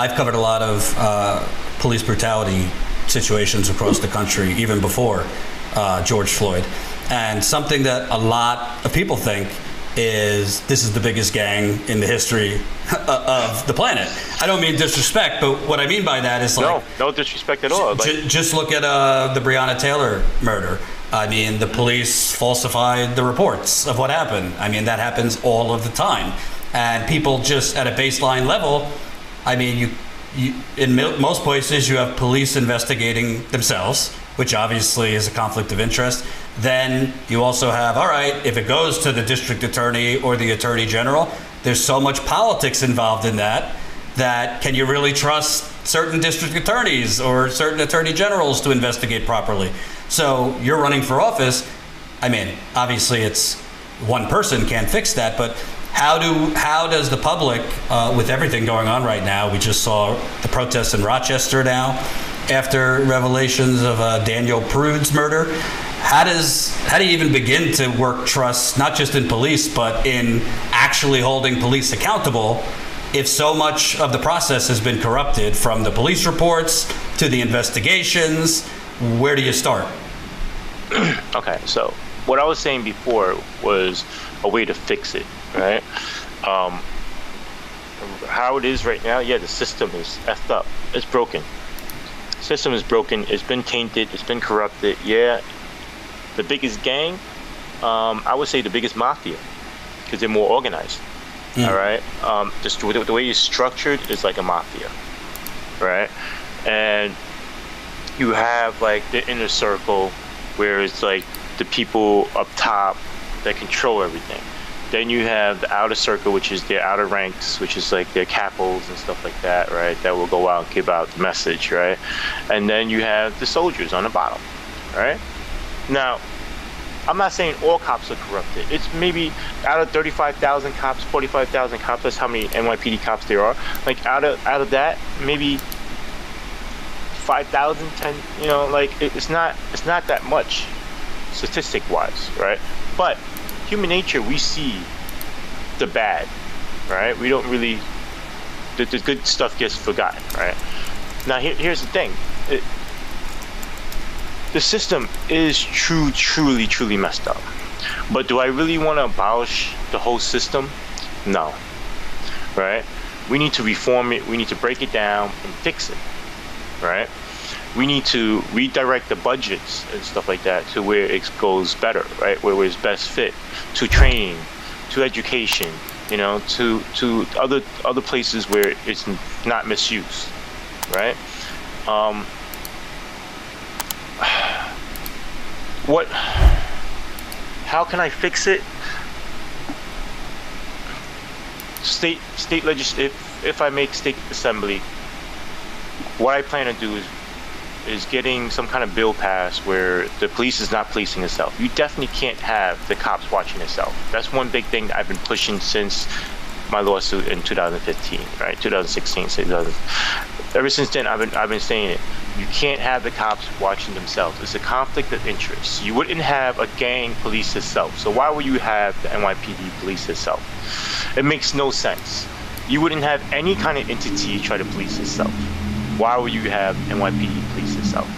I've covered a lot of police brutality situations across the country, even before George Floyd. And something that a lot of people think is this is the biggest gang in the history of the planet. I don't mean disrespect, but what I mean by that is like... No disrespect at all. Just look at the Breonna Taylor murder. I mean, the police falsified the reports of what happened. I mean, that happens all of the time. And people just at a baseline level, I mean, you in most places you have police investigating themselves, which obviously is a conflict of interest. Then you also have, all right, if it goes to the district attorney or the attorney general, there's so much politics involved in that can you really trust certain district attorneys or certain attorney generals to investigate properly? So you're running for office. I mean, obviously it's one person can't fix that, but how does the public, with everything going on right now, we just saw the protests in Rochester now, after revelations of Daniel Prude's murder, how do you even begin to work trust, not just in police, but in actually holding police accountable if so much of the process has been corrupted, from the police reports to the investigations? Where do you start? Okay, so what I was saying before was a way to fix it, right? How it is right now, yeah, the system is effed up. It's broken. System is broken. It's been tainted. It's been corrupted. Yeah, the biggest gang, I would say the biggest mafia, because they're more organized. All right, just the way it's structured is like a mafia, right? And you have like the inner circle, where it's like the people up top that control everything. Then you have the outer circle, which is their outer ranks, which is like their capos and stuff like that, right? That will go out and give out the message, right? And then you have the soldiers on the bottom, right? Now, I'm not saying all cops are corrupted. It's maybe out of 35,000 cops, 45,000 cops, that's how many NYPD cops there are. Like out of that, maybe 5,000, 10, you know, like it's not that much statistic wise, right? But human nature, we see the bad, right? We don't really, the good stuff gets forgotten, right? Now here's the thing. The system is truly messed up. But do I really want to abolish the whole system? No, right? We need to reform it. We need to break it down and fix it, right? We need to redirect the budgets and stuff like that to where it goes better, right? Where it's best fit, to training, to education, you know, to other places where it's not misused, right? How can I fix it? State legislative, if I make state assembly, what I plan to do is getting some kind of bill passed where the police is not policing itself. You definitely can't have the cops watching itself. That's one big thing I've been pushing since my lawsuit in 2015, right? 2016, 2000. Ever since then, I've been saying it. You can't have the cops watching themselves. It's a conflict of interest. You wouldn't have a gang police itself. So why would you have the NYPD police itself? It makes no sense. You wouldn't have any kind of entity try to police itself. Why would you have NYPD police itself?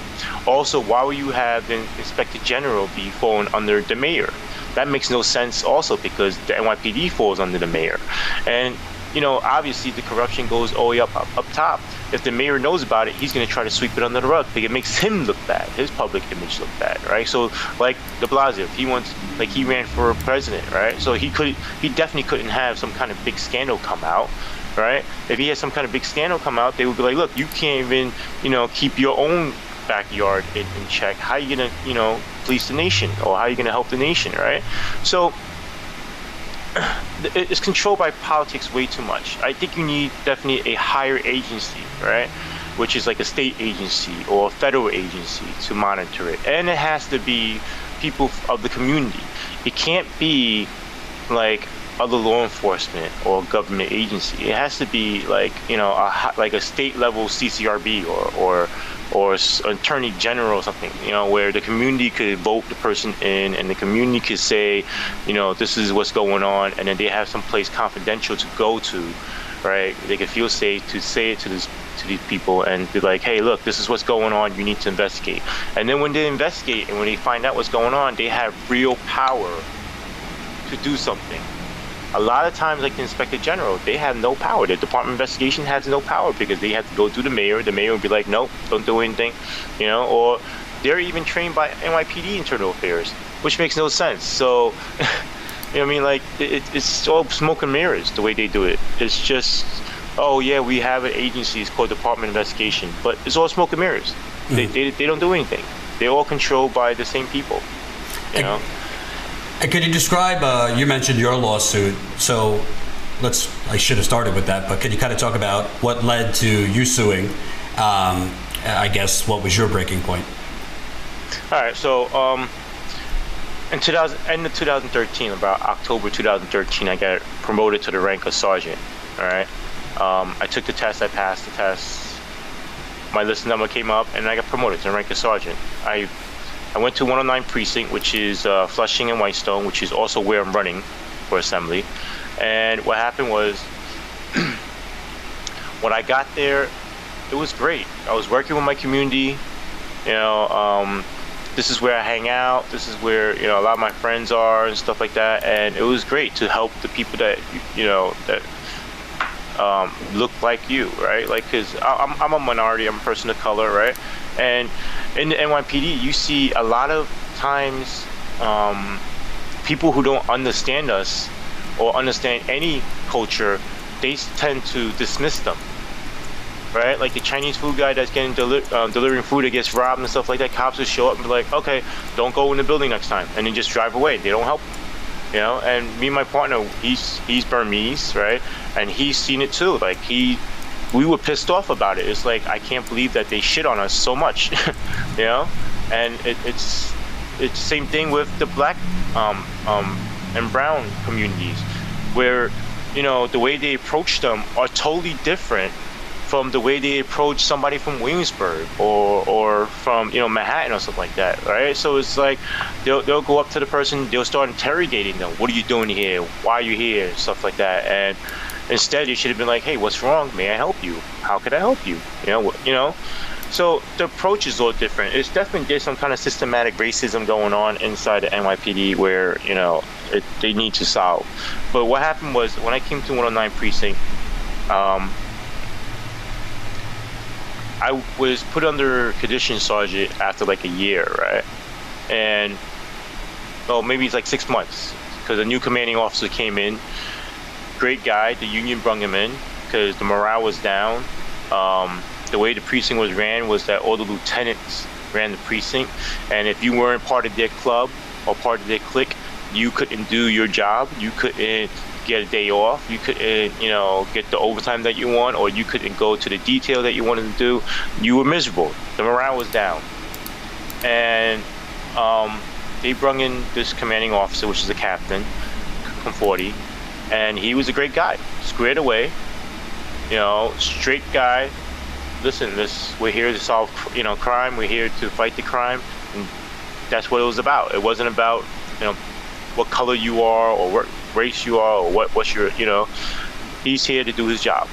Also, why would you have the Inspector General be falling under the mayor? That makes no sense also, because the NYPD falls under the mayor. And, you know, obviously the corruption goes all the way up top. If the mayor knows about it, he's going to try to sweep it under the rug because it makes him look bad, his public image look bad, right? So, like de Blasio, he ran for president, right? So he definitely couldn't have some kind of big scandal come out, right? If he had some kind of big scandal come out, they would be like, look, you can't even, you know, keep your own backyard in check. How are you going to, you know, police the nation, or how are you going to help the nation, right? So it's controlled by politics way too much. I think you need definitely a higher agency, right? Which is like a state agency or a federal agency to monitor it. And it has to be people of the community. It can't be like other law enforcement or government agency. It has to be like, you know, like a state level CCRB or attorney general or something, you know, where the community could vote the person in, and the community could say, you know, this is what's going on, and then they have some place confidential to go to, right? They could feel safe to say it to these people and be like, hey, look, this is what's going on. You need to investigate. And then when they investigate and when they find out what's going on, they have real power to do something. A lot of times, like the Inspector General, they have no power. The Department of Investigation has no power because they have to go through the mayor. The mayor will be like, nope, don't do anything, you know, or they're even trained by NYPD Internal Affairs, which makes no sense. So, you know what I mean? Like, it's all smoke and mirrors, the way they do it. It's just, oh, yeah, we have an agency, it's called Department of Investigation, but it's all smoke and mirrors. They don't do anything. They're all controlled by the same people, you know? And could you describe, you mentioned your lawsuit, so I should have started with that, but can you kind of talk about what led to you suing? I guess, what was your breaking point? All right, so in end of 2013, about October 2013, I got promoted to the rank of sergeant, all right? I took the test, I passed the test, my list number came up, and I got promoted to the rank of sergeant. I went to 109 Precinct, which is Flushing and Whitestone, which is also where I'm running for assembly. And what happened was, when I got there, it was great. I was working with my community. You know, this is where I hang out. This is where, you know, a lot of my friends are and stuff like that. And it was great to help the people that, you know, that look like you, right? Like, because I'm a minority, I'm a person of color, right? And in the NYPD, you see a lot of times people who don't understand us or understand any culture, they tend to dismiss them, right? Like the Chinese food guy that's getting delivering food that gets robbed and stuff like that. Cops will show up and be like, okay, don't go in the building next time, and then just drive away. They don't help, you know. And me and my partner, he's Burmese, right? And he's seen it too. Like we were pissed off about it. It's like, I can't believe that they shit on us so much, you know. And it's the same thing with the black and brown communities, where, you know, the way they approach them are totally different from the way they approach somebody from Williamsburg or from, you know, Manhattan or something like that, right? So it's like they'll go up to the person, they'll start interrogating them. What are you doing here? Why are you here? Stuff like that. And instead, you should have been like, hey, what's wrong? May I help you? How could I help you? You know. So the approach is all different. It's definitely, there's some kind of systematic racism going on inside the NYPD where, you know, they need to solve. But what happened was, when I came to 109 Precinct, I was put under condition sergeant after like a year, right? And, well, maybe it's like 6 months, because a new commanding officer came in. Great guy. The union brung him in because the morale was down. The way the precinct was ran was that all the lieutenants ran the precinct, and if you weren't part of their club or part of their clique, you couldn't do your job. You couldn't get a day off. You couldn't, you know, get the overtime that you want, or you couldn't go to the detail that you wanted to do. You were miserable. The morale was down, and they brung in this commanding officer, which is a captain, Conforti, and he was a great guy. Squared away, you know, straight guy. Listen, we're here to solve, you know, crime. We're here to fight the crime, and that's what it was about. It wasn't about, you know, what color you are or what race you are or what's your, you know. He's here to do his job.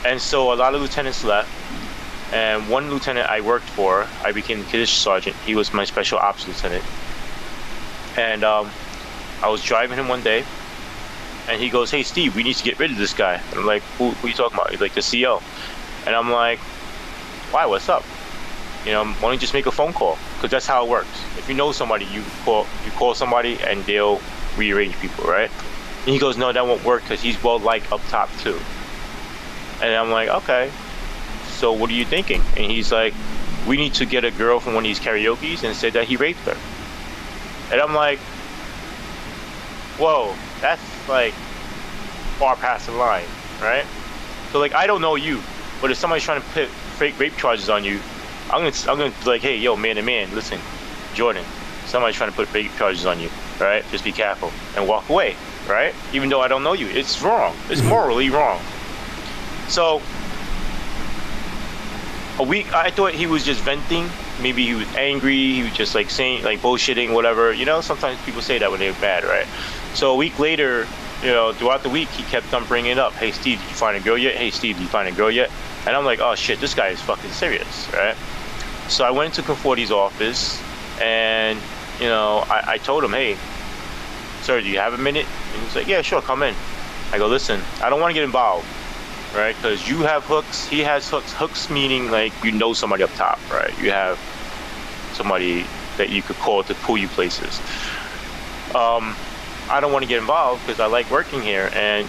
And so a lot of lieutenants left, and one lieutenant I worked for, I became the condition sergeant. He was my special ops lieutenant, and I was driving him one day, and he goes, "Hey Steve, we need to get rid of this guy." And I'm like, who are you talking about? He's like, the CO. And I'm like, why, what's up? You know, why don't you just make a phone call? Because that's how it works. If you know somebody, you call somebody and they'll rearrange people, right? And he goes, no, that won't work because he's well liked up top too. And I'm like, okay, so what are you thinking? And he's like, we need to get a girl from one of these karaoke's and say that he raped her. And I'm like, whoa, that's like far past the line, right? So like, I don't know you, but if somebody's trying to put fake rape charges on you, I'm gonna be like, hey, yo, man to man, listen, Jordan, somebody's trying to put fake charges on you, right? Just be careful and walk away, right? Even though I don't know you, it's wrong. It's morally wrong. So a week, I thought he was just venting. Maybe he was angry. He was just like saying, like bullshitting, whatever. You know, sometimes people say that when they're bad, right? So a week later, throughout the week, he kept on bringing it up. Hey, Steve, did you find a girl yet? Hey, Steve, did you find a girl yet? And I'm like, oh shit, this guy is fucking serious, right? So I went into Conforti's office, and I told him, hey, sir, do you have a minute? And he's like, yeah, sure, come in. I go, listen, I don't want to get involved, right? Because you have hooks, he has hooks. Hooks meaning like somebody up top, right? You have somebody that you could call to pull you places. I don't want to get involved because I like working here, and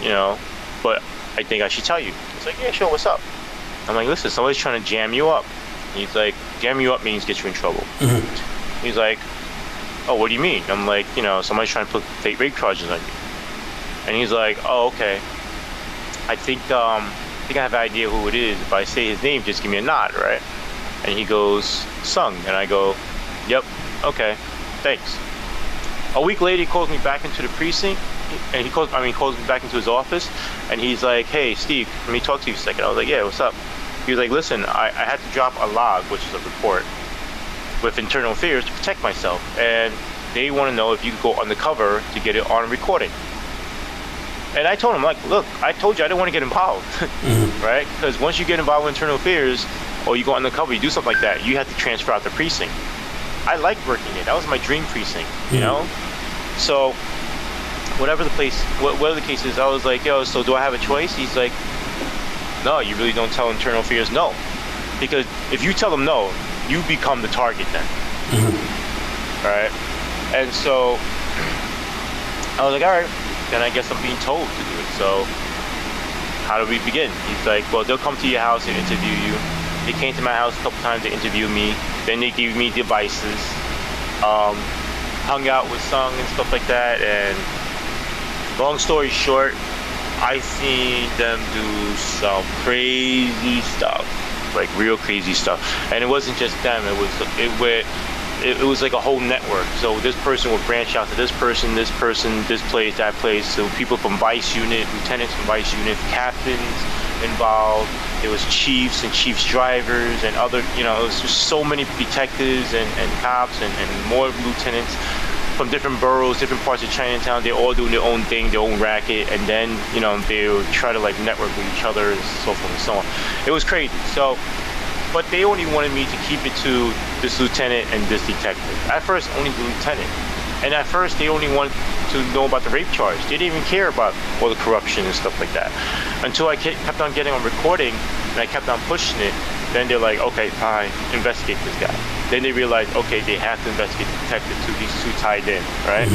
but I think I should tell you. He's like, yeah, sure, what's up? I'm like, listen, somebody's trying to jam you up. He's like, jam you up means get you in trouble. Mm-hmm. He's like, oh, what do you mean? I'm like, somebody's trying to put fake rape charges on you. And he's like, oh, okay. I think I have an idea who it is. If I say his name, just give me a nod, right? And he goes, Sung. And I go, yep, okay, thanks. A week later, he calls me back into the precinct, and he calls me back into his office, and he's like, hey, Steve, let me talk to you a second. I was like, yeah, what's up? He was like, listen, I had to drop a log, which is a report, with internal affairs to protect myself, and they want to know if you could go undercover to get it on recording. And I told him, like, look, I told you I didn't want to get involved, right? Because once you get involved with internal affairs, or you go undercover, you do something like that, you have to transfer out the precinct. I liked working it. That was my dream precinct, you know? So, whatever the case is, I was like, yo, so do I have a choice? He's like, no, you really don't tell internal affairs no. Because if you tell them no, you become the target then. Right? And so, I was like, all right, then I guess I'm being told to do it. So, how do we begin? He's like, well, they'll come to your house and interview you. They came to my house a couple times to interview me. Then they gave me devices, hung out with Sung and stuff like that. And long story short, I seen them do some crazy stuff, like real crazy stuff. And it wasn't just them. It was like a whole network. So this person would branch out to this person, this place, that place. So people from Vice Unit, lieutenants from Vice Unit, captains involved. There was chiefs and chiefs drivers and other, it was just so many detectives and cops and more lieutenants from different boroughs, different parts of Chinatown. They're all doing their own thing, their own racket, and then, they would try to like network with each other and so forth and so on. It was crazy. So, but they only wanted me to keep it to this lieutenant and this detective. At first, only the lieutenant. And at first, they only wanted to know about the rape charge. They didn't even care about all the corruption and stuff like that. Until I kept on getting on recording, and I kept on pushing it, then they're like, okay, fine, investigate this guy. Then they realized, okay, they have to investigate the detective too. These two tied in, right?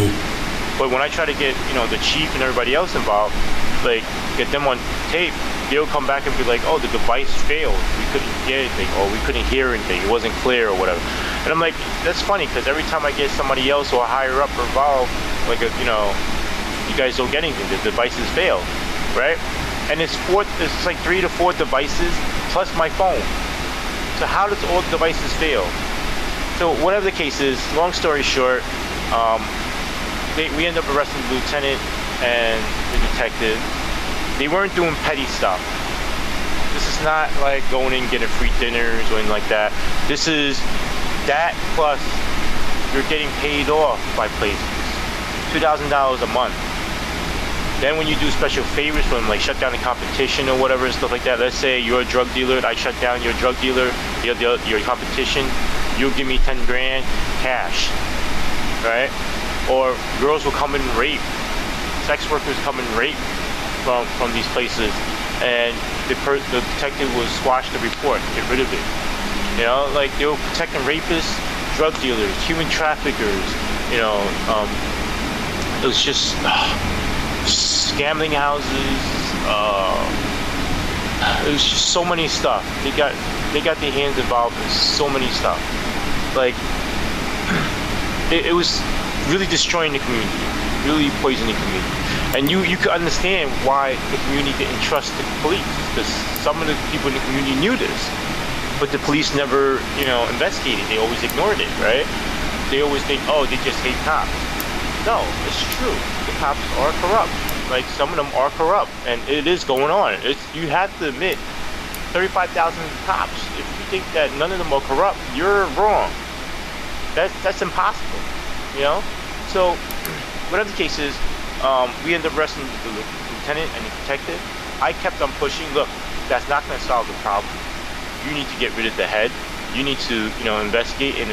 But when I try to get, the chief and everybody else involved, like, get them on tape, they'll come back and be like, oh, the device failed. We couldn't get anything, or we couldn't hear anything. It wasn't clear or whatever. And I'm like, that's funny, because every time I get somebody else or higher up involved, like, you guys don't get anything. The devices fail, right? And it's like 3 to 4 devices plus my phone. So how does all the devices fail? So whatever the case is, long story short, we end up arresting the lieutenant and the detective. They weren't doing petty stuff. This is not like going in and getting free dinners or anything like that. This is that plus you're getting paid off by places. $2,000 a month. Then when you do special favors for them, like shut down the competition or whatever and stuff like that. Let's say you're a drug dealer, I shut down your drug dealer, your competition, you'll give me 10 grand cash, right? Or girls will come and rape, sex workers come and rape from these places, and the detective will squash the report, get rid of it. Like they were protecting rapists, drug dealers, human traffickers. It was just scamming houses. It was just so many stuff. They got their hands involved in so many stuff. Like it was really destroying the community, really poisoning the community. And you could understand why the community didn't trust the police, because some of the people in the community knew this, but the police never, investigated. They always ignored it, right? They always think, oh, they just hate cops. No, it's true. The cops are corrupt. Like, some of them are corrupt, and it is going on. You have to admit, 35,000 cops. If you think that none of them are corrupt, you're wrong. That's impossible, So, whatever the case is, We ended up arresting the lieutenant and the detective. I kept on pushing. Look, that's not going to solve the problem. You need to get rid of the head. You need to, investigate and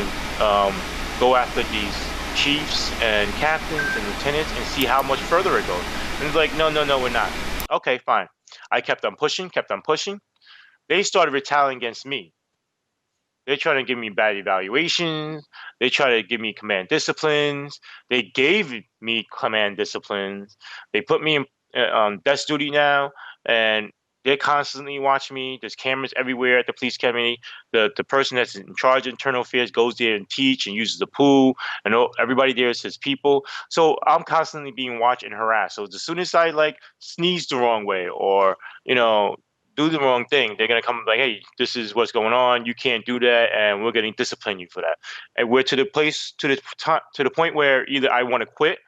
go after these chiefs and captains and lieutenants and see how much further it goes. And it's like, no, we're not. Okay, fine. I kept on pushing, They started retaliating against me. They're trying to give me bad evaluations. They try to give me command disciplines. They gave me command disciplines. They put me on desk duty now, and they're constantly watching me. There's cameras everywhere at the police academy. The person that's in charge of internal affairs goes there and teach and uses the pool, and everybody there is his people. So I'm constantly being watched and harassed. So as soon as I sneeze the wrong way or do the wrong thing, they're gonna come like, hey, this is what's going on. You can't do that, and we're gonna discipline you for that. And we're to the point where either I want to quit,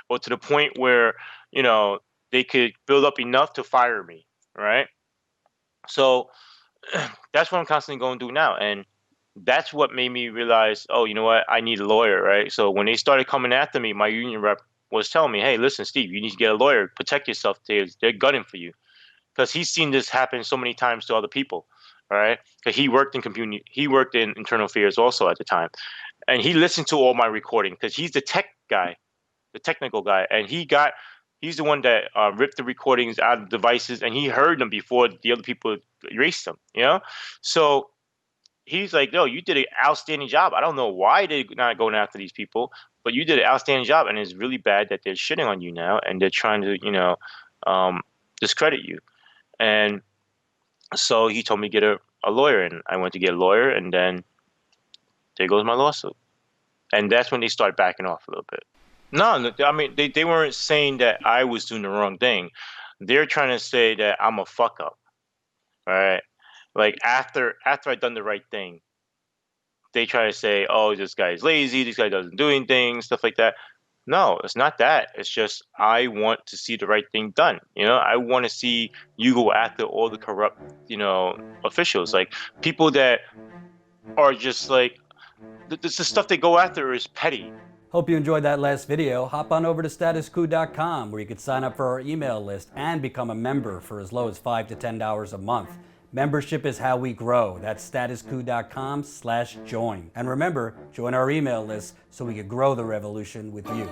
or to the point where they could build up enough to fire me, right? So that's what I'm constantly going through now, and that's what made me realize, oh, you know what, I need a lawyer, right? So when they started coming after me, my union rep was telling me, hey, listen, Steve, you need to get a lawyer, protect yourself. They're gunning for you. Because he's seen this happen so many times to other people, right? Because he worked in internal affairs also at the time, and he listened to all my recording because he's the technical guy, and he's the one that ripped the recordings out of devices, and he heard them before the other people erased them, So he's like, no, you did an outstanding job. I don't know why they're not going after these people, but you did an outstanding job, and it's really bad that they're shitting on you now, and they're trying to, discredit you. And so he told me to get a lawyer, and I went to get a lawyer, and then there goes my lawsuit. And that's when they start backing off a little bit. No, I mean, they weren't saying that I was doing the wrong thing. They're trying to say that I'm a fuck up, all right? Like after I've done the right thing, they try to say, oh, this guy's lazy, this guy doesn't do anything, stuff like that. No, it's not that. It's just I want to see the right thing done. I want to see you go after all the corrupt, officials, like people that are just like the stuff they go after is petty. Hope you enjoyed that last video. Hop on over to statuscoup.com where you can sign up for our email list and become a member for as low as $5 to $10 a month. Membership is how we grow. That's statuscoup.com/join. And remember, join our email list so we can grow the revolution with you.